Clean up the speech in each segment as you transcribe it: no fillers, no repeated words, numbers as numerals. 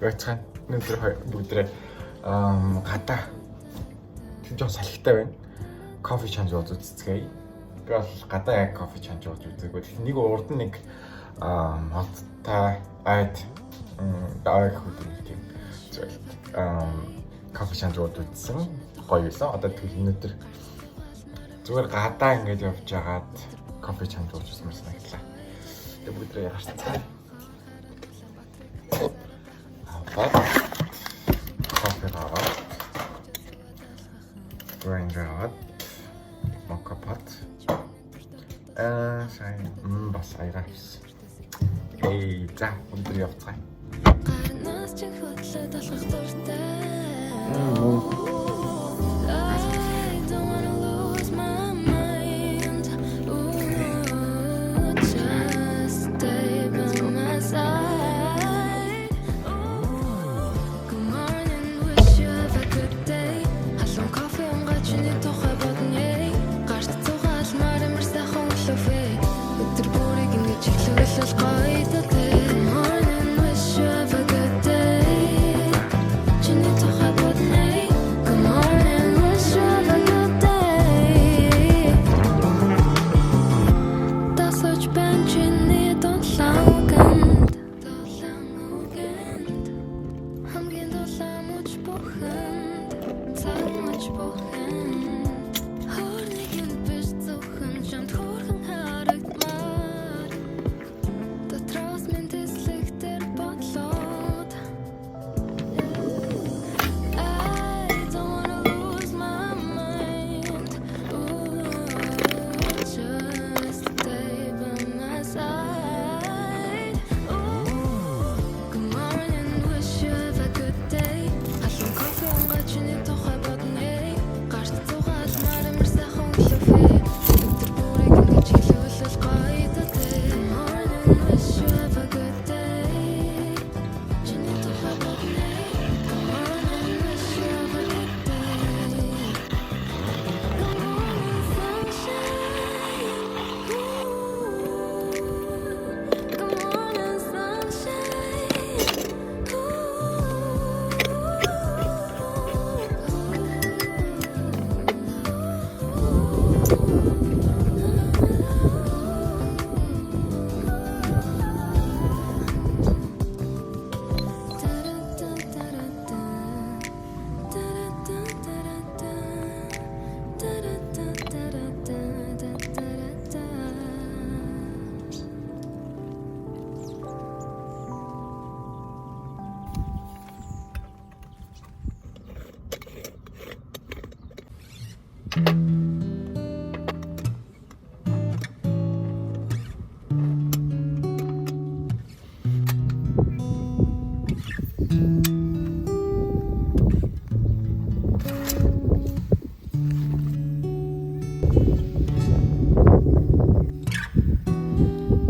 байцгаана. Өнөөдөр бүгдээ гадаа тэг жоо салхитай байна. Кофе чанж ууж үзцгээе. Би бол гадаа яг кофе чанж ууж үзээгүй. Нэг урд нь нэг модтай айд дааг хөдөлгөөн тийм зүйл. Кофе чанж ууж үзсэн. Гоё юусан. Одоо тэгэл өнөөдөр зүгээр гадаа ингэж явж байгаад кофе чанж ууж үзмээр санагдлаа. Тэг бүгдээ яарсан. Кофе аваад грайндер мока пат сайн бас айрагс за өндөр явцгаая. Гарнаас чи хөдлөд алхах дуртай.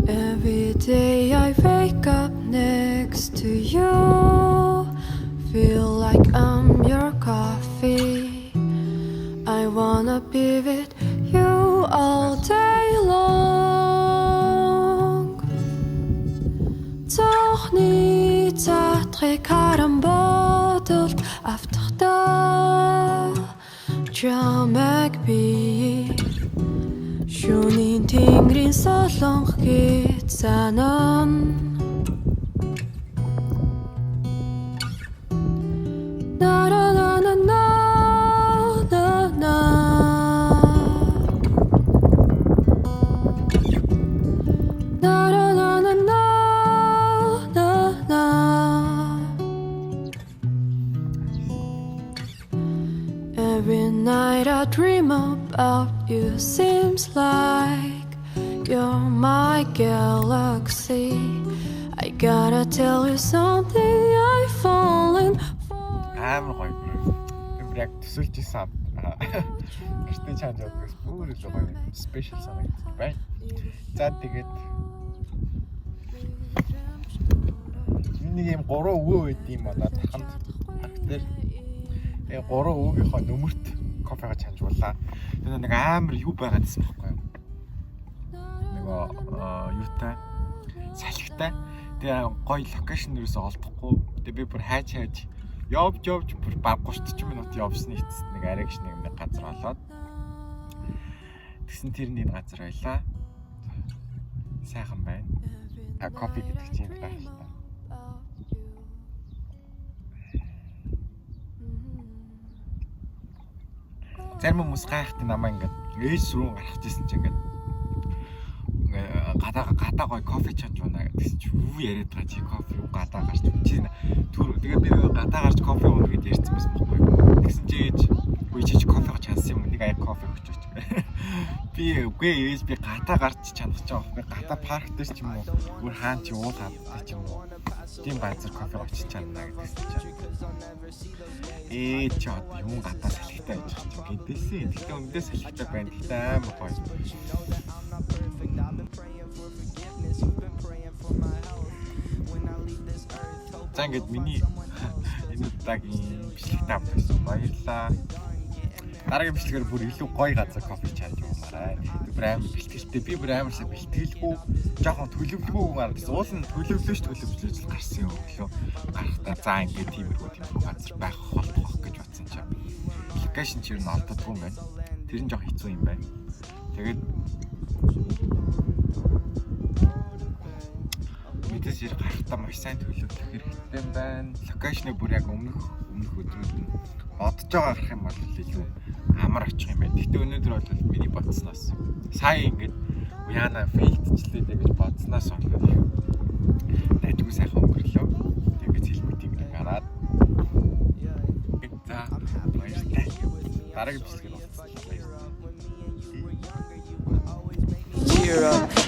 Every day I wake up next to you, feel like I'm your coffee. I wanna be with you all day long. Цохны цатрыг харан бодолд автахдаа чамайг би шөнийн тэнгэрийн солонх гээд санана. На на на на на на на на на на на на на. Every night I dream about you, seems like you're my galaxy. I gotta tell you something, I've fallen for. Амар гоё бүр. Би яг төсөлж исэн гэртээ чанж уудгаас бүр л гоё спешиал санагдсан байна. За тэгээд нэг юм 3 өвөө байд юм байна таханд парк дээр. 3 өвгийнхөө нөмөрт кофега чанжуулаа. Тэгээд нэг амар юу байгаад байсан байхгүй юу? Нөгөө юутай салхитай. Тэгээ гоё локейшн ерөөсөө олдохгүй. Тэгээ би бүр хайж явж бүр баг 30 минут явсны эцэст нэг аригш нэг газар олоод тэгсэн тэр нэг газар байлаа. Сайхан байна. Кофе гэдэг чинь байх шүү дээ. Зарим хүмүүс гайхдаг намаа ингээд ээж рүү гарах гэсэн чинь ингээд гадаа гой кофе чанж унаа гэсэн чи юу яриад байгаа чи кофе уу гадаа гарч чи тэгээ би гадаа гарч кофе ууна гэдээ ярьсан байсан байхгүй. Тэгсэн чи ээж үгүй чи кофе чансан юм нэг аяг кофе өгч. Би үгүй ээж би гадаа гарч чанах ч байгаа. Би гадаа парк дээр ч юм уу бүр хаан чи уулаад ч юм уу. Тийм газар кофе очиж чанаа гэсэн чи. Чи одоо юм гадаа салхитай байж байгаа юм гэдээсээ. Тэгтээ өндөө салхитай байна. Тэгтээ амар гоё. За ингээд миний энэ удаагийн бичлэгтэй хамт байсан. Баярлалаа. Дараагийн бичлэгээр бүр илүү гоё газар кофе чанж уумаарай. Бүр амар бэлтгэлтэй. Би бүр амар сайн бэлтгэлгүй, жоохон төлөвлөгөө гарсан. Уул нь төлөвлөж гарсан юм өглөө. Гарахтаа за ингээд тиймэрхүү газар байх холбох гэж бодсон чинь. Локейшн чинь нь олддоггүй юм байна. Тэр нь жоохон хэцүү юм байна. Тэгээд мэдээс ирэх гарахтаа маш сайн төлөвлөх хэрэгтэй юм байна. Локейшнийг бүр яг өмнөх өдрүүд нь бодож байгаа гарах юм бол илүү амар очих юм байна. Гэтэ өнөөдөр бол миний бодсноос сая ингээд уяана фейлдчлээ гэж бодсноос болоод дайггүй сайхан өнгөрлөө. Тэгээд хэлбэтийг нэг хараад за баярлалаа. Дараагийн бичлэгээр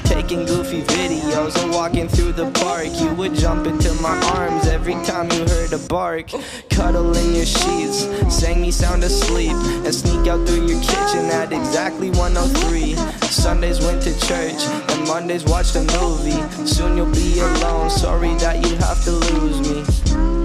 taking goofy videos and walking through the park. You would jump into my arms every time you heard a bark. Cuddle in your sheets, sang me sound asleep, and sneak out through your kitchen at exactly 1:03. Sundays went to church, and Mondays watched a movie. Soon you'll be alone, sorry that you have to lose me.